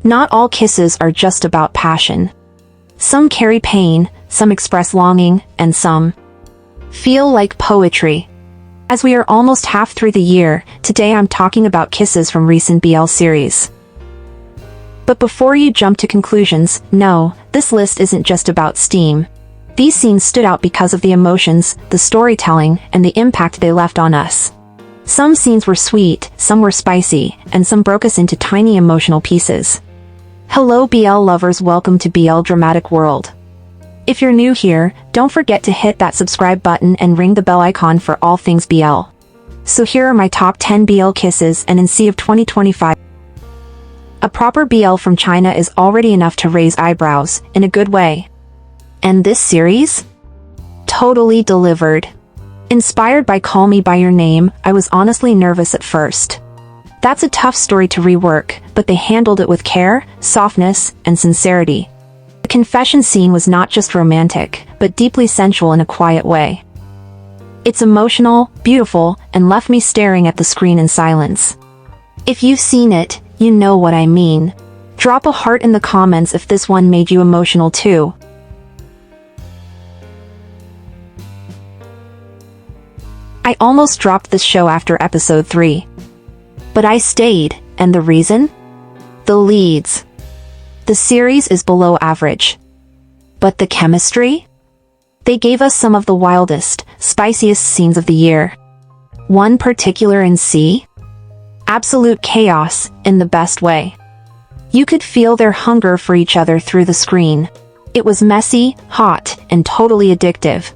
Not all kisses are just about passion. Some carry pain, some express longing, and some feel like poetry. As we are almost half through the year, today I'm talking about kisses from recent BL series. But before you jump to conclusions, no, this list isn't just about steam. These scenes stood out because of the emotions, the storytelling, and the impact they left on us. Some scenes were sweet, some were spicy, and some broke us into tiny emotional pieces. Hello BL lovers, welcome to BL Dramatic World. If you're new here, don't forget to hit that subscribe button and ring the bell icon for all things BL. So here are my top 10 BL kisses and NC of 2025. A proper BL from China is already enough to raise eyebrows, in a good way. And this series? Totally delivered. Inspired by Call Me By Your Name, I was honestly nervous at first. That's a tough story to rework, but they handled it with care, softness, and sincerity. The confession scene was not just romantic, but deeply sensual in a quiet way. It's emotional, beautiful, and left me staring at the screen in silence. If you've seen it, you know what I mean. Drop a heart in the comments if this one made you emotional too. I almost dropped this show after episode 3. But I stayed, and the reason? The leads. The series is below average. But the chemistry? They gave us some of the wildest, spiciest scenes of the year. One particular NC? Absolute chaos, in the best way. You could feel their hunger for each other through the screen. It was messy, hot, and totally addictive.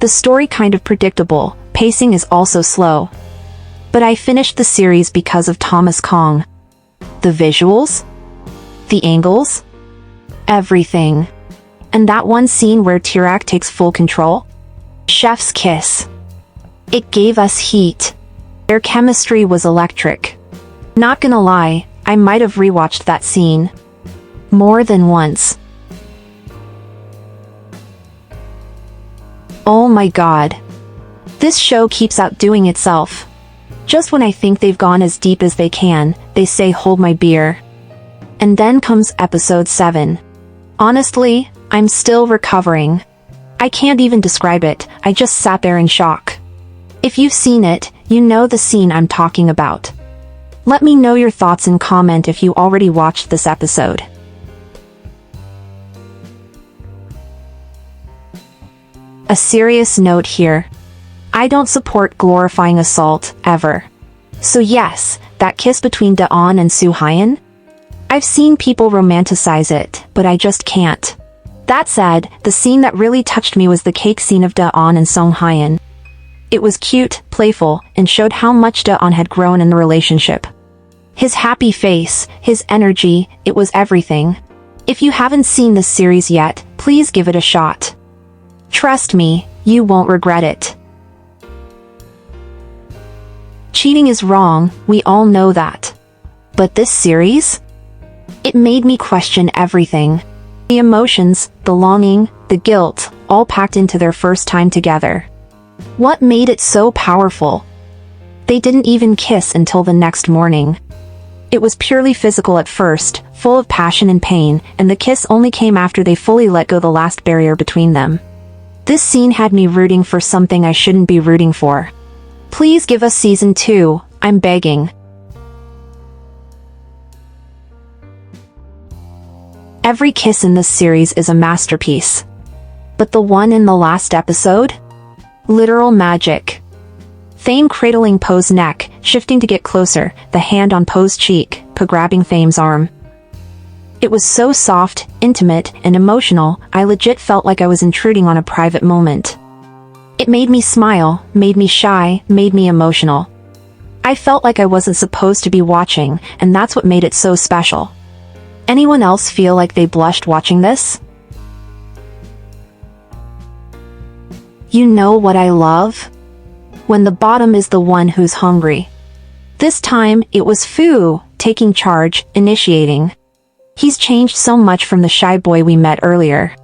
The story kind of predictable, pacing is also slow. But I finished the series because of Thomas Kong. The visuals? The angles? Everything. And that one scene where Tirak takes full control? Chef's kiss. It gave us heat. Their chemistry was electric. Not gonna lie, I might have rewatched that scene more than once. Oh my god. This show keeps outdoing itself. Just when I think they've gone as deep as they can, they say hold my beer. And then comes episode 7. Honestly, I'm still recovering. I can't even describe it, I just sat there in shock. If you've seen it, you know the scene I'm talking about. Let me know your thoughts and comment if you already watched this episode. A serious note here. I don't support glorifying assault, ever. So yes, that kiss between Da-on and Soo-hyun? I've seen people romanticize it, but I just can't. That said, the scene that really touched me was the cake scene of Da-on and Sung-hyun. It was cute, playful, and showed how much Da-on had grown in the relationship. His happy face, his energy, it was everything. If you haven't seen this series yet, please give it a shot. Trust me, you won't regret it. Cheating is wrong, we all know that. But this series? It made me question everything. The emotions, the longing, the guilt, all packed into their first time together. What made it so powerful? They didn't even kiss until the next morning. It was purely physical at first, full of passion and pain, and the kiss only came after they fully let go the last barrier between them. This scene had me rooting for something I shouldn't be rooting for. Please give us season 2, I'm begging. Every kiss in this series is a masterpiece. But the one in the last episode? Literal magic. Thame cradling Poe's neck, shifting to get closer, the hand on Poe's cheek, Poe grabbing Thame's arm. It was so soft, intimate, and emotional, I legit felt like I was intruding on a private moment. It made me smile, made me shy, made me emotional. I felt like I wasn't supposed to be watching, and that's what made it so special. Anyone else feel like they blushed watching this? You know what I love? When the bottom is the one who's hungry. This time, it was Fu, taking charge, initiating. He's changed so much from the shy boy we met earlier.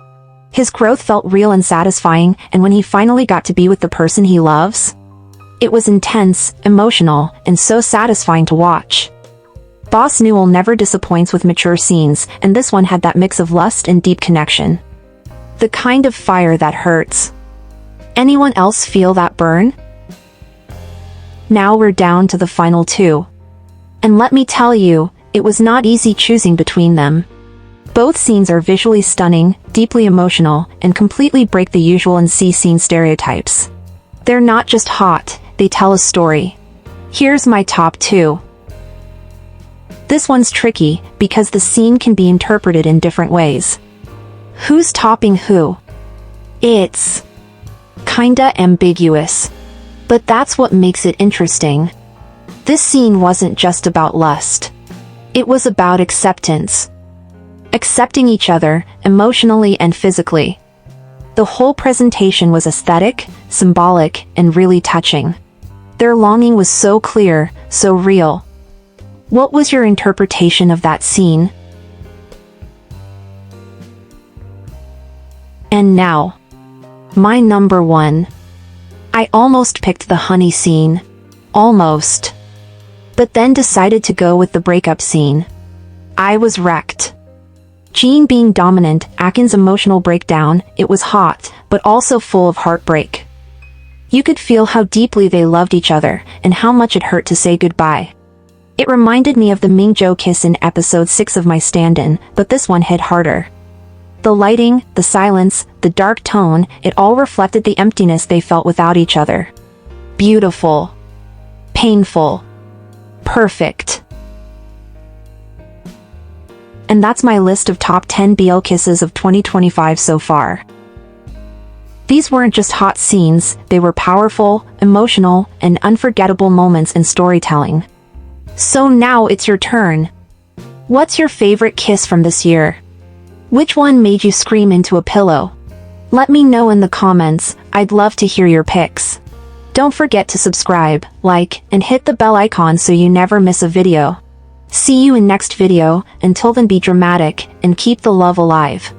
His growth felt real and satisfying, and when he finally got to be with the person he loves, It was intense, emotional, and so satisfying to watch. Boss Newell never disappoints with mature scenes, and this one had that mix of lust and deep connection. The kind of fire that hurts. Anyone else feel that burn? Now we're down to the final two. And let me tell you, it was not easy choosing between them. Both scenes are visually stunning, deeply emotional, and completely break the usual NC scene stereotypes. They're not just hot, they tell a story. Here's my top two. This one's tricky, because the scene can be interpreted in different ways. Who's topping who? It's kinda ambiguous. But that's what makes it interesting. This scene wasn't just about lust. It was about acceptance. Accepting each other, emotionally and physically. The whole presentation was aesthetic, symbolic, and really touching. Their longing was so clear, so real. What was your interpretation of that scene? And now, my number one. I almost picked the honey scene. Almost. But then decided to go with the breakup scene. I was wrecked. Jean being dominant, Akin's emotional breakdown, it was hot, but also full of heartbreak. You could feel how deeply they loved each other, and how much it hurt to say goodbye. It reminded me of the Ming-Jo kiss in episode 6 of My Stand-In, but this one hit harder. The lighting, the silence, the dark tone, it all reflected the emptiness they felt without each other. Beautiful. Painful. Perfect. And that's my list of top 10 BL kisses of 2025 so far. These weren't just hot scenes, they were powerful, emotional, and unforgettable moments in storytelling. So now it's your turn. What's your favorite kiss from this year? Which one made you scream into a pillow? Let me know in the comments, I'd love to hear your picks. Don't forget to subscribe, like, and hit the bell icon so you never miss a video. See you in next video, until then be dramatic, and keep the love alive.